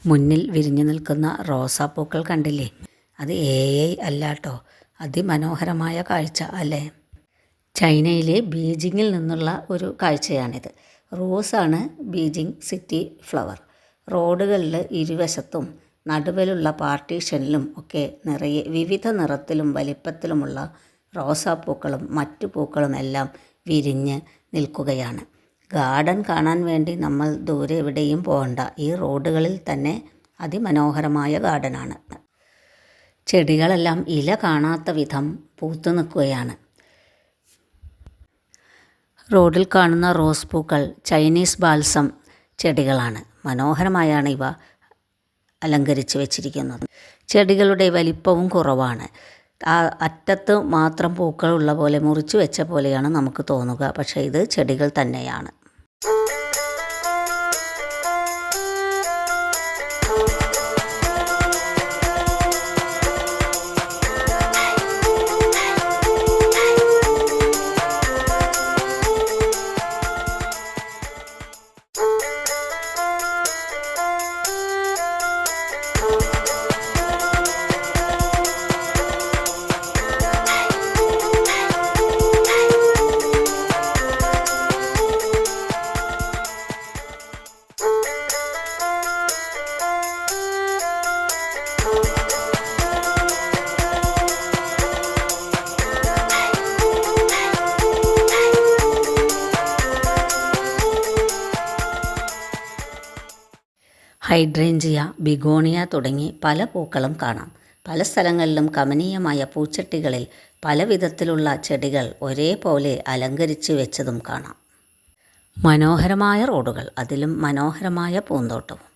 മുന്നിൽ വിരിഞ്ഞു നിൽക്കുന്ന റോസാപ്പൂക്കൾ കണ്ടില്ലേ? അത് AI അല്ലാട്ടോ, അതിമനോഹരമായ കാഴ്ച അല്ലേ? ചൈനയിലെ ബീജിങ്ങിൽ നിന്നുള്ള ഒരു കാഴ്ചയാണിത്. റോസാണ് ബീജിങ് സിറ്റി ഫ്ലവർ. റോഡുകളിൽ ഇരുവശത്തും നടുവിലുള്ള പാർട്ടീഷനിലും ഒക്കെ നിറയെ വിവിധ നിറത്തിലും വലിപ്പത്തിലുമുള്ള റോസാപ്പൂക്കളും മറ്റു പൂക്കളുമെല്ലാം വിരിഞ്ഞ് നിൽക്കുകയാണ്. ഗാർഡൻ കാണാൻ വേണ്ടി നമ്മൾ ദൂരെ എവിടെയും പോകണ്ട, ഈ റോഡുകളിൽ തന്നെ അതിമനോഹരമായ ഗാർഡനാണ്. ചെടികളെല്ലാം ഇല കാണാത്ത വിധം പൂത്തു നിൽക്കുകയാണ്. റോഡിൽ കാണുന്ന റോസ് പൂക്കൾ ചൈനീസ് ബാൽസം ചെടികളാണ്. മനോഹരമായാണ് ഇവ അലങ്കരിച്ച് വെച്ചിരിക്കുന്നത്. ചെടികളുടെ വലിപ്പവും കുറവാണ്. ആ അറ്റത്ത് മാത്രം പൂക്കളുള്ള പോലെ മുറിച്ച് വെച്ച പോലെയാണ് നമുക്ക് തോന്നുക, പക്ഷേ ഇത് ചെടികൾ തന്നെയാണ്. ഹൈഡ്രേഞ്ചിയ, ബിഗോണിയ തുടങ്ങി പല പൂക്കളും കാണാം. പല സ്ഥലങ്ങളിലും കമനീയമായ പൂച്ചട്ടികളിൽ പല വിധത്തിലുള്ള ചെടികൾ ഒരേപോലെ അലങ്കരിച്ച് വെച്ചതും കാണാം. മനോഹരമായ റോഡുകൾ, അതിലും മനോഹരമായ പൂന്തോട്ടവും.